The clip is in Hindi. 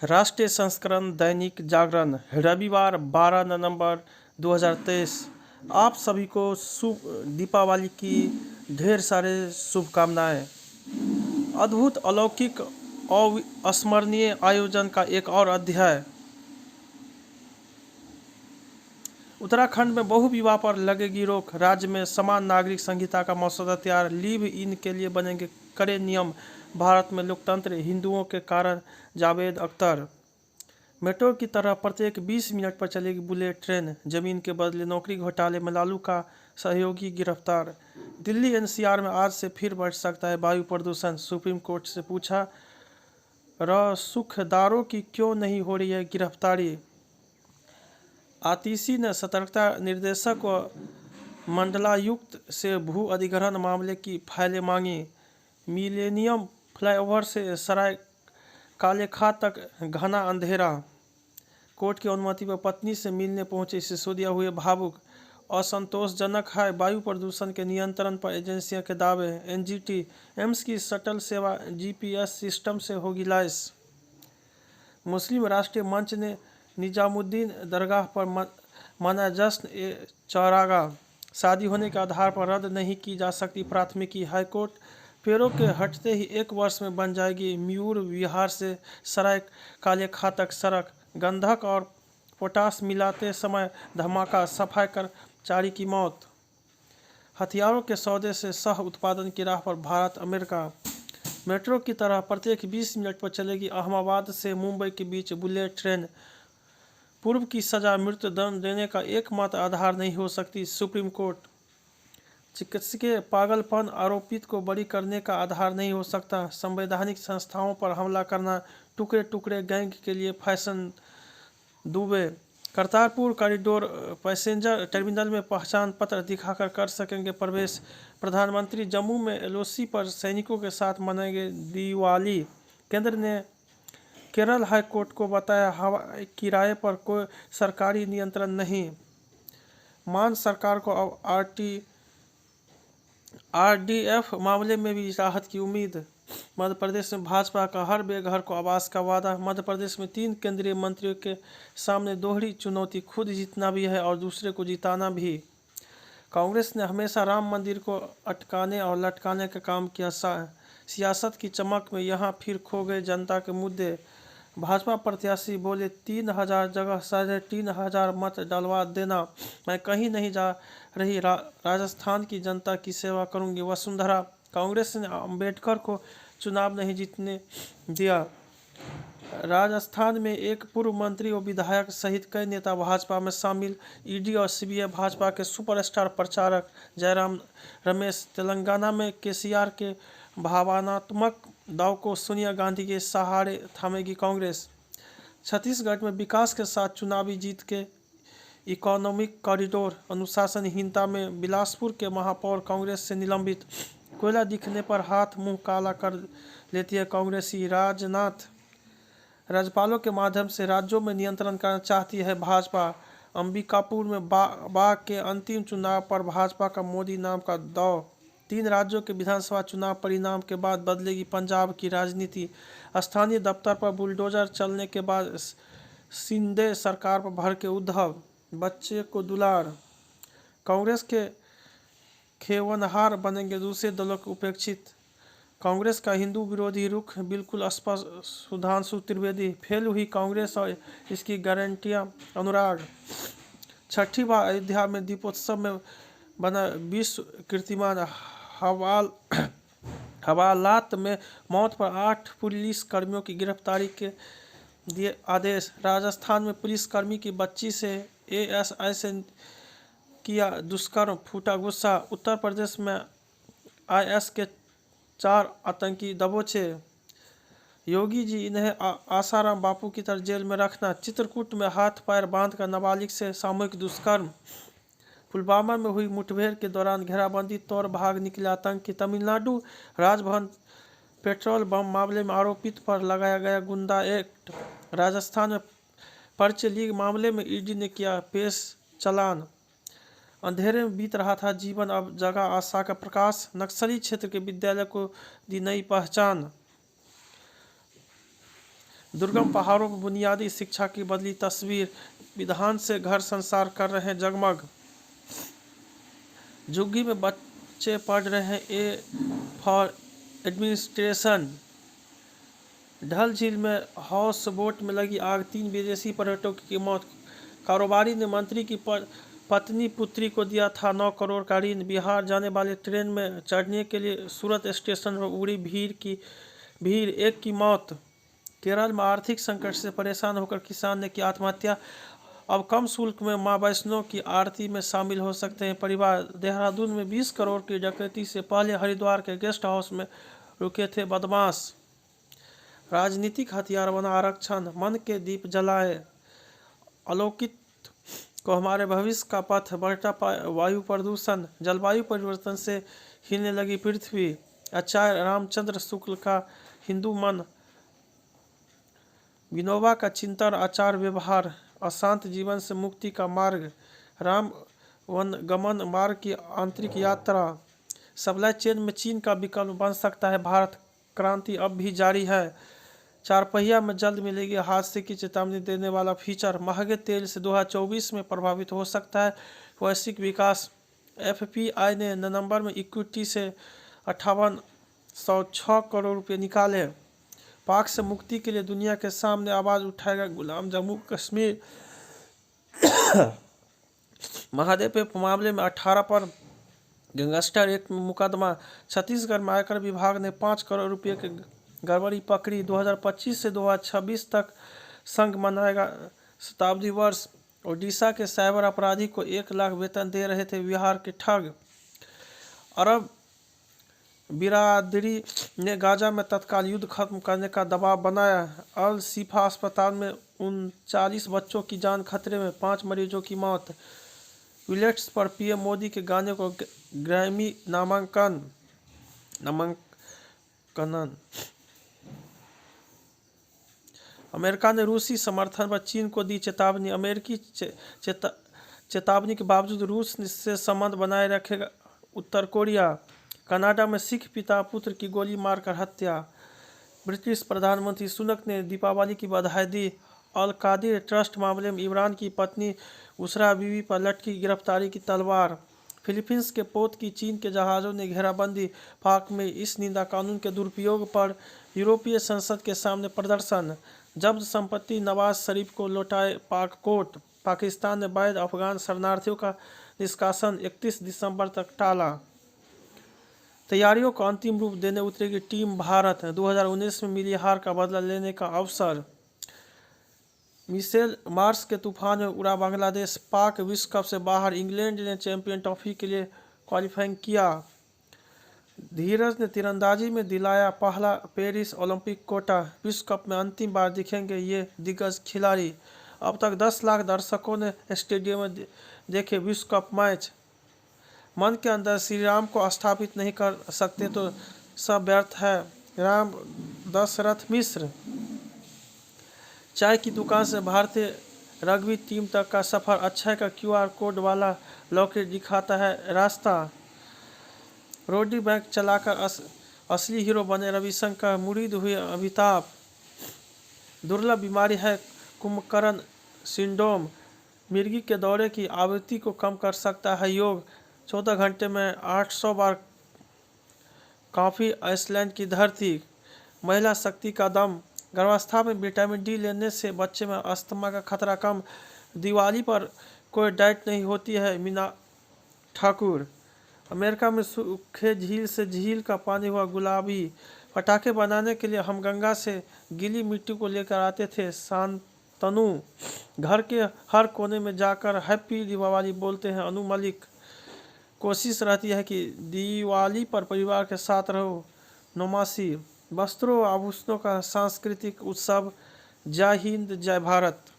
राष्ट्रीय संस्करण दैनिक जागरण रविवार 12 नवंबर 2023। आप सभी को शुभ दीपावली की ढेर सारे शुभकामनाएं। अद्भुत अलौकिक अविस्मरणीय आयोजन का एक और अध्याय। उत्तराखंड में बहु विवाह पर लगेगी रोक। राज्य में समान नागरिक संहिता का मसौदा तैयार। लिव इन के लिए बनेंगे कड़े नियम। भारत में लोकतंत्र हिंदुओं के कारण। जावेद अख्तर। मेट्रो की तरह प्रत्येक 20 मिनट पर चलेगी बुलेट ट्रेन। जमीन के बदले नौकरी घोटाले में लालू का सहयोगी गिरफ्तार। दिल्ली एनसीआर में आज से फिर बढ़ सकता है वायु प्रदूषण। सुप्रीम कोर्ट से पूछा रसूखदारों की क्यों नहीं हो रही है गिरफ्तारी। आतिशी ने सतर्कता निर्देशक व मंडलायुक्त से भू अधिग्रहण मामले की फाइलें मांगी। मिलेनियम फ्लाईओवर से सराय कालेखा तक घना अंधेरा। कोर्ट की अनुमति पर पत्नी से मिलने पहुंचे सिसोदिया हुए भावुक। असंतोषजनक है वायु प्रदूषण के नियंत्रण पर एजेंसियों के दावे। एनजीटी एम्स की शटल सेवा जीपीएस सिस्टम से होगी लैस। मुस्लिम राष्ट्रीय मंच ने निजामुद्दीन दरगाह पर मनाया जश्न ए चौरागा। शादी होने के आधार पर रद्द नहीं की जा सकती प्राथमिकी। हाईकोर्ट पेड़ों के हटते ही 1 वर्ष में बन जाएगी मयूर विहार से सराय कालेखा तक सड़क। गंधक और पोटास मिलाते समय धमाका, सफाई कर्मचारी की मौत। हथियारों के सौदे से सह उत्पादन की राह पर भारत अमेरिका। मेट्रो की तरह प्रत्येक 20 मिनट पर चलेगी अहमदाबाद से मुंबई के बीच बुलेट ट्रेन। पूर्व की सजा मृत्युदंड देने का एकमात्र आधार नहीं हो सकती सुप्रीम कोर्ट। चिकित्सकीय पागलपन आरोपित को बरी करने का आधार नहीं हो सकता। संवैधानिक संस्थाओं पर हमला करना टुकड़े टुकड़े गैंग के लिए fashion. Dubey Kartarpur corridor passenger terminal में पहचान पत्र दिखाकर कर सकेंगे प्रवेश। प्रधानमंत्री जम्मू में एलओसी पर सैनिकों के साथ मनाएंगे दिवाली। केंद्र ने केरल हाई कोर्ट को बताया हवाई किराए पर कोई सरकारी नियंत्रण नहीं। मान सरकार को अब आरडीएफ मामले में भी राहत की उम्मीद। मध्य प्रदेश में भाजपा का हर बेघर को आवास का वादा। मध्य प्रदेश में 3 केंद्रीय मंत्रियों के सामने दोहरी चुनौती, खुद जीतना भी है और दूसरे को जिताना भी। कांग्रेस ने हमेशा राम मंदिर को अटकाने और लटकाने का काम किया। सियासत की चमक में यहाँ फिर खो गए जनता के मुद्दे। भाजपा प्रत्याशी बोले 3000 जगह 3500 मत डलवा देना, मैं कहीं नहीं जा रही, राजस्थान की जनता की सेवा करूंगी वसुंधरा। कांग्रेस ने अंबेडकर को चुनाव नहीं जीतने दिया। राजस्थान में एक पूर्व मंत्री और विधायक सहित कई नेता भाजपा में शामिल। ईडी और सीबीआई भाजपा के सुपरस्टार प्रचारक जयराम रमेश। तेलंगाना में केसीआर के भावनात्मक दाव को सोनिया गांधी के सहारे थामेगी कांग्रेस। छत्तीसगढ़ में विकास के साथ चुनावी जीत के इकोनॉमिक कॉरिडोर। अनुशासनहीनता में बिलासपुर के महापौर कांग्रेस से निलंबित। कोयला दिखने पर हाथ मुंह काला कर लेती है कांग्रेसी। राजनाथ राज्यपालों के माध्यम से राज्यों में नियंत्रण करना चाहती है भाजपा। अंबिकापुर में बाघ के अंतिम चुनाव पर भाजपा का मोदी नाम का दाव। 3 राज्यों के विधानसभा चुनाव परिणाम के बाद बदलेगी पंजाब की राजनीति। स्थानीय दफ्तर पर बुलडोजर चलने के बाद शिंदे सरकार पर भड़के उद्धव। बच्चे को दुलार। कांग्रेस के खेवनहार बनेंगे दूसरे दलों के उपेक्षित। कांग्रेस का हिंदू विरोधी रुख बिल्कुल स्पष्ट। सुधांशु त्रिवेदी। फेल हुई कांग्रेस और इसकी गारंटियां अनुराग। छठी बार अयोध्या में दीपोत्सव में बना विश्व कीर्तिमान। हवालात में मौत पर 8 पुलिस कर्मियों की गिरफ्तारी के दिए आदेश। राजस्थान में पुलिसकर्मी की बच्ची से एएसआई से किया दुष्कर्म, फूटा गुस्सा। उत्तर प्रदेश में आईएस के 4 आतंकी दबोचे। योगी जी इन्हें आसाराम बापू की तरह जेल में रखना। चित्रकूट में हाथ पैर बांधकर नाबालिग से सामूहिक दुष्कर्म। पुलवामा में हुई मुठभेड़ के दौरान घेराबंदी तोड़ भाग निकले आतंकी। तमिलनाडु राजभवन पेट्रोल बम मामले में आरोपित पर लगाया गया गुंडा एक्ट। राजस्थान में पर्चे लीक मामले में ईडी ने किया पेश चालान। अंधेरे में बीत रहा था जीवन, अब जगा आशा का प्रकाश। नक्सली क्षेत्र के विद्यालय को दी नई पहचान। दुर्गम पहाड़ों पर बुनियादी शिक्षा की बदली तस्वीर, विधान से घर संसार कर रहे हैं जगमग। झुग्गी में बच्चे पढ़ रहे हैं ए फॉर एडमिनिस्ट्रेशन। ढल झील में हाउस बोट में लगी आग, 3 विदेशी पर्यटकों की मौत। कारोबारी ने मंत्री की पत्नी पुत्री को दिया था 9 करोड़ का ऋण। बिहार जाने वाले ट्रेन में चढ़ने के लिए सूरत स्टेशन पर उड़ी भीड़, एक की मौत। केरल में आर्थिक संकट से परेशान होकर किसान ने की आत्महत्या। अब कम शुल्क में मां वैष्णो की आरती में शामिल हो सकते हैं परिवार। देहरादून में 20 करोड़ की डकैती से पहले हरिद्वार के गेस्ट हाउस में रुके थे बदमाश। राजनीतिक हथियार बना आरक्षण, मन के दीप जलाए। अलौकिक को हमारे भविष्य का पथ, बढ़ता वायु प्रदूषण। जलवायु परिवर्तन से हिलने लगी पृथ्वी। आचार्य रामचंद्र शुक्ल का हिंदू मन। विनोबा का चिंतन, आचार व्यवहार। अशांत जीवन से मुक्ति का मार्ग, राम वनगमन मार्ग की आंतरिक यात्रा। सप्लाई चेन में चीन का विकल्प बन सकता है भारत, क्रांति अब भी जारी है। 4 पहिया में जल्द मिलेगी हादसे की चेतावनी देने वाला फीचर। महंगे तेल से 2024 में प्रभावित हो सकता है वैश्विक विकास। एफपीआई ने नवंबर में इक्विटी से 5806 करोड़ रुपये निकाले। पाक से मुक्ति के लिए दुनिया के सामने आवाज उठाएगा गुलाम जम्मू कश्मीर। महादेव मामले में 18 पर गैंगस्टर एक्ट में मुकदमा। छत्तीसगढ़ में आयकर विभाग ने 5 करोड़ रुपये की गड़बड़ी पकड़ी। 2025 से 2026 तक संघ मनाएगा शताब्दी वर्ष। ओडिशा के साइबर अपराधी को 1 लाख वेतन दे रहे थे बिहार के ठग। अरब बिरादरी ने गाजा में तत्काल युद्ध खत्म करने का दबाव बनाया। अल शिफा अस्पताल में 39 बच्चों की जान खतरे में, 5 मरीजों की मौत। विलेट्स पर पीएम मोदी के गाने को ग्रैमी नामांकन। अमेरिका ने रूसी समर्थन पर चीन को दी चेतावनी। अमेरिकी चेतावनी के बावजूद रूस से संबंध बनाए रखेगा उत्तर कोरिया। कनाडा में सिख पिता पुत्र की गोली मारकर हत्या। ब्रिटिश प्रधानमंत्री सुनक ने दीपावली की बधाई दी। अल कादिर ट्रस्ट मामले में इमरान की पत्नी उसरा बीवी पर लटकी गिरफ्तारी की तलवार। फिलीपींस के पोत की चीन के जहाज़ों ने घेराबंदी। पाक में इस निंदा कानून के दुरुपयोग पर यूरोपीय संसद के सामने प्रदर्शन। जब्त संपत्ति नवाज शरीफ को लौटाए पाक कोर्ट। पाकिस्तान ने वैध अफगान शरणार्थियों का निष्कासन 31 दिसंबर तक टाला। तैयारियों को अंतिम रूप देने उतरेगी टीम भारत। 2019 में मिली हार का बदला लेने का अवसर। मिशेल मार्स के तूफान में उड़ा बांग्लादेश। पाक विश्व कप से बाहर। इंग्लैंड ने चैंपियन ट्रॉफी के लिए क्वालिफाइंग किया। धीरज ने तीरंदाजी में दिलाया पहला पेरिस ओलंपिक कोटा। विश्व कप में अंतिम बार दिखेंगे ये दिग्गज खिलाड़ी। अब तक 10 लाख दर्शकों ने स्टेडियम में देखे विश्व कप मैच। मन के अंदर श्री राम को स्थापित नहीं कर सकते तो सब व्यर्थ है। राम दशरथ मिश्र। चाय की दुकान से भारतीय रग्बी टीम तक का सफर। अक्षय का QR कोड वाला लॉकेट दिखाता है रास्ता। रोडी बैंक चलाकर असली हीरो बने रविशंकर, मुरीद हुए अमिताभ। दुर्लभ बीमारी है कुंभकर्ण सिंड्रोम। मिर्गी के दौरे की आवृत्ति को कम कर सकता है योग। 14 घंटे में 800 बार काफ़ी आइसलैंड की धरती। महिला शक्ति का दम। गर्भावस्था में विटामिन डी लेने से बच्चे में अस्थमा का खतरा कम। दिवाली पर कोई डाइट नहीं होती है मीना ठाकुर। अमेरिका में सूखे झील से झील का पानी हुआ गुलाबी। पटाखे बनाने के लिए हम गंगा से गीली मिट्टी को लेकर आते थे शांतनु। घर के हर कोने में जाकर हैप्पी दीपावली बोलते हैं अनु मलिक। कोशिश रहती है कि दिवाली पर परिवार के साथ रहो नौमासी। वस्त्रों आभूषणों का सांस्कृतिक उत्सव। जय हिंद जय भारत।